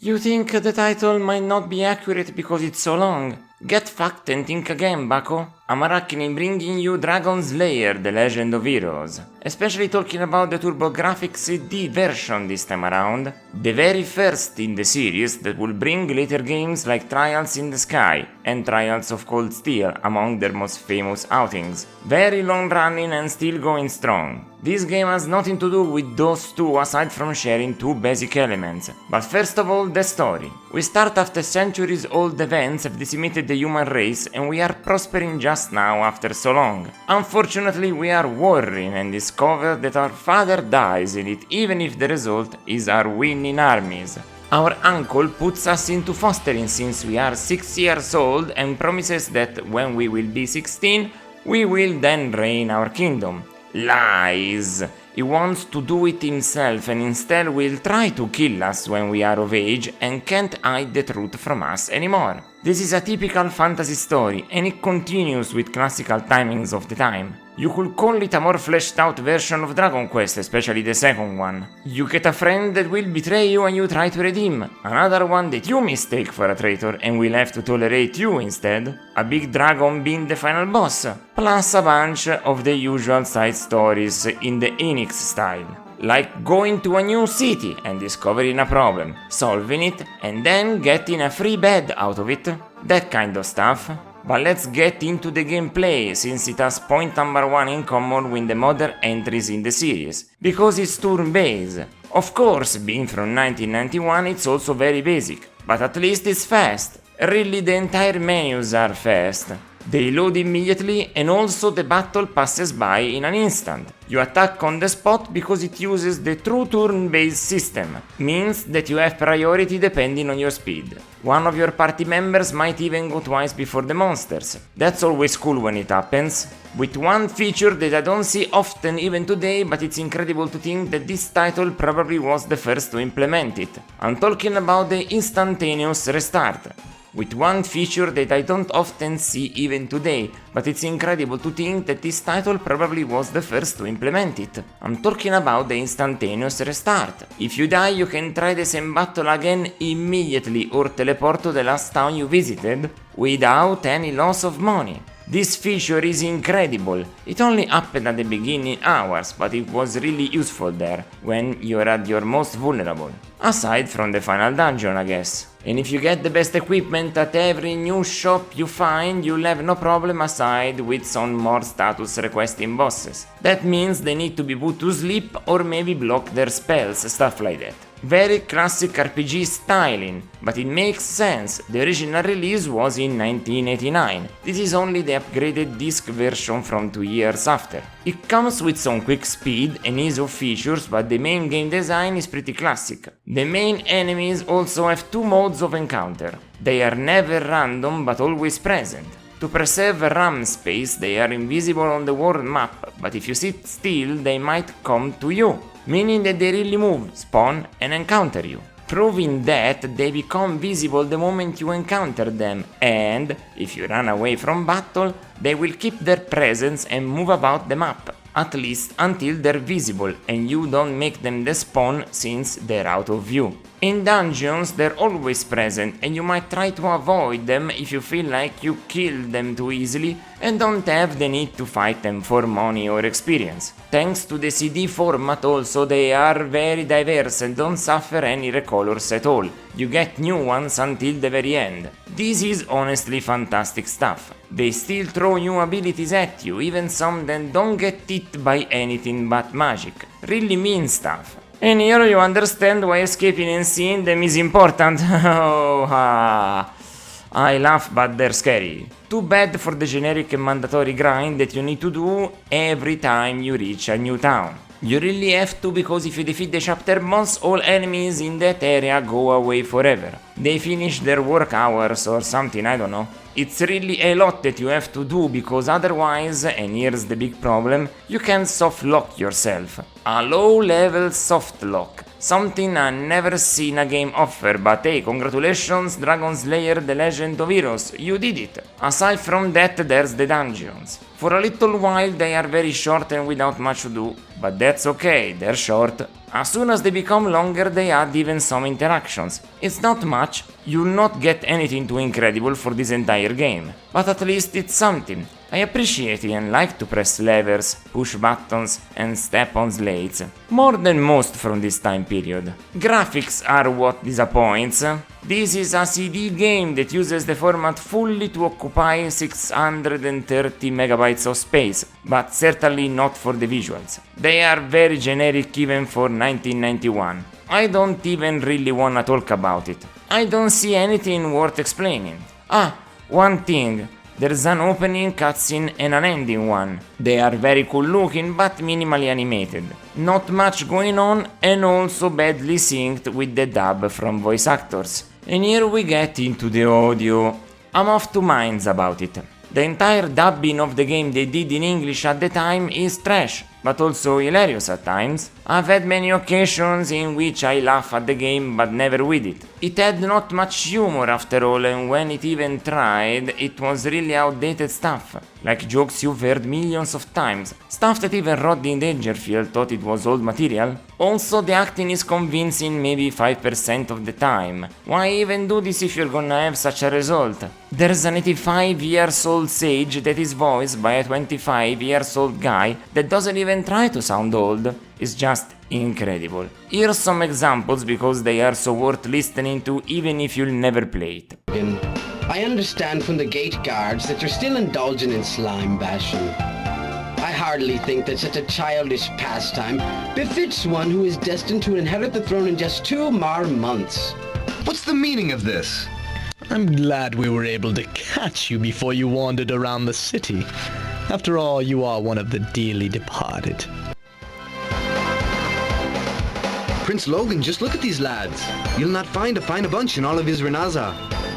You think the title might not be accurate because it's so long? Get fucked and think again, bucko. I'm Araknie bringing you Dragon Slayer, The Legend of Heroes. Especially talking about the TurboCD version this time around. The very first in the series that will bring later games like Trials in the Sky and Trials of Cold Steel among their most famous outings. Very long running and still going strong. This game has nothing to do with those two aside from sharing two basic elements. But first of all, the story. We start after centuries old events have decimated the human race and we are prospering just now after so long. Unfortunately, we are worrying and discover that our father dies in it even if the result is our winning armies. Our uncle puts us into fostering since we are 6 years old and promises that when we will be 16, we will then reign our kingdom. Lies! He wants to do it himself and instead will try to kill us when we are of age and can't hide the truth from us anymore. This is a typical fantasy story and it continues with classical timings of the time. You could call it a more fleshed out version of Dragon Quest, especially the second one. You get a friend that will betray you and you try to redeem. Another one that you mistake for a traitor and will have to tolerate you instead. A big dragon being the final boss. Plus a bunch of the usual side stories in the Enix style. Like going to a new city and discovering a problem, solving it, and then getting a free bed out of it. That kind of stuff. But let's get into the gameplay, since it has point number 1 in common with the modern entries in the series, because it's turn-based. Of course, being from 1991 it's also very basic, but at least it's fast. Really, the entire menus are fast. They load immediately and also the battle passes by in an instant. You attack on the spot because it uses the true turn-based system. Means that you have priority depending on your speed. One of your party members might even go twice before the monsters. That's always cool when it happens. With one feature that I don't see often even today, but it's incredible to think that this title probably was the first to implement it. I'm talking about the instantaneous restart. With one feature that I don't often see even today, but it's incredible to think that this title probably was the first to implement it. I'm talking about the instantaneous restart. If you die, you can try the same battle again immediately or teleport to the last town you visited without any loss of money. This feature is incredible. It only happened at the beginning hours, but it was really useful there, when you're at your most vulnerable. Aside from the final dungeon, I guess. And if you get the best equipment at every new shop you find, you'll have no problem aside with some more status requesting bosses. That means they need to be put to sleep or maybe block their spells, stuff like that. Very classic RPG styling, but it makes sense. The original release was in 1989. This is only the upgraded disc version from 2 years after. It comes with some quick speed and ease of features, but the main game design is pretty classic. The main enemies also have 2 modes of encounter. They are never random but always present. To preserve RAM space, they are invisible on the world map, but if you sit still, they might come to you, meaning that they really move, spawn, and encounter you. Proving that they become visible the moment you encounter them, and if you run away from battle, they will keep their presence and move about the map, at least until they're visible and you don't make them despawn since they're out of view. In dungeons, they're always present and you might try to avoid them if you feel like you killed them too easily and don't have the need to fight them for money or experience. Thanks to the CD format also, they are very diverse and don't suffer any recolors at all. You get new ones until the very end. This is honestly fantastic stuff. They still throw new abilities at you, even some that don't get hit by anything but magic. Really mean stuff. And here you understand why escaping and seeing them is important. I laugh, but they're scary. Too bad for the generic and mandatory grind that you need to do every time you reach a new town. You really have to, because if you defeat the chapter boss, all enemies in that area go away forever. They finish their work hours or something, I don't know. It's really a lot that you have to do, because otherwise, and here's the big problem, you can soft lock yourself. A low level soft lock. Something I never seen a game offer, but hey, congratulations Dragon Slayer The Legend of Heroes, you did it! Aside from that, there's the dungeons. For a little while they are very short and without much to do, but that's okay, they're short. As soon as they become longer, they add even some interactions. It's not much, you'll not get anything too incredible for this entire game, but at least it's something. I appreciate it and like to press levers, push buttons and step on slates, more than most from this time period. Graphics are what disappoints. This is a CD game that uses the format fully to occupy 630 megabytes of space, but certainly not for the visuals. They are very generic even for 1991. I don't even really wanna talk about it. I don't see anything worth explaining. One thing. There's an opening cutscene and an ending one. They are very cool looking but minimally animated. Not much going on and also badly synced with the dub from voice actors. And here we get into the audio. I'm of two minds about it. The entire dubbing of the game they did in English at the time is trash, but also hilarious at times. I've had many occasions in which I laugh at the game but never with it. It had not much humor after all, and when it even tried, it was really outdated stuff, like jokes you've heard millions of times, stuff that even Rodney Dangerfield thought it was old material. Also, the acting is convincing maybe 5% of the time. Why even do this if you're gonna have such a result? There's an 85-year-old sage that is voiced by a 25-year-old guy that doesn't even try to sound old. It's just incredible. Here's some examples because they are so worth listening to even if you'll never play it. I understand from the gate guards that you're still indulging in slime bashing. I hardly think that such a childish pastime befits one who is destined to inherit the throne in just 2 more months. What's the meaning of this? I'm glad we were able to catch you before you wandered around the city. After all, you are one of the dearly departed. Prince Logan, just look at these lads. You'll not find a finer bunch in all of Isrenaza.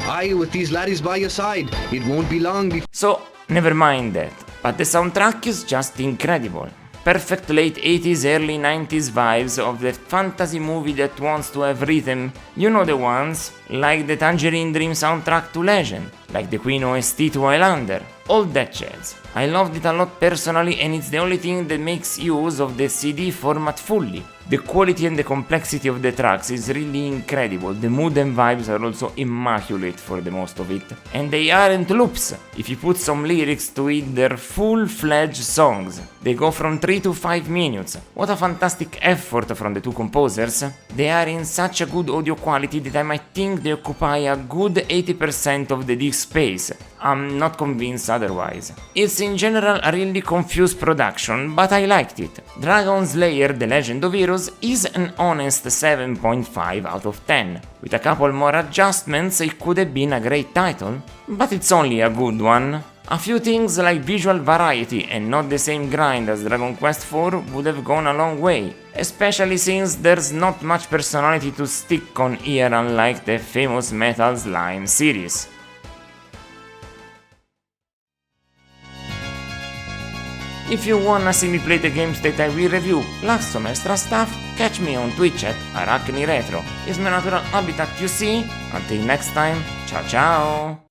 Aye, with these laddies by your side, it won't be long before... So, never mind that, but the soundtrack is just incredible. Perfect late 80s, early 90s vibes of the fantasy movie that wants to have rhythm. You know the ones, like the Tangerine Dream soundtrack to Legend, like the Queen OST to Highlander, all that jazz. I loved it a lot personally, and it's the only thing that makes use of the CD format fully. The quality and the complexity of the tracks is really incredible. The mood and vibes are also immaculate for the most of it. And they aren't loops. If you put some lyrics to it, they're full-fledged songs. They go from 3 to 5 minutes. What a fantastic effort from the two composers. They are in such a good audio quality that I might think they occupy a good 80% of the disk space. I'm not convinced otherwise. It's in general a really confused production, but I liked it. Dragon Slayer The Legend of Heroes is an honest 7.5 out of 10. With a couple more adjustments, it could have been a great title, but it's only a good one. A few things like visual variety and not the same grind as Dragon Quest IV would have gone a long way, especially since there's not much personality to stick on here unlike the famous Metal Slime series. If you wanna see me play the games that I will review, plus some extra stuff, catch me on Twitch at Araknie Retro. It's my natural habitat, you see? Until next time, ciao ciao!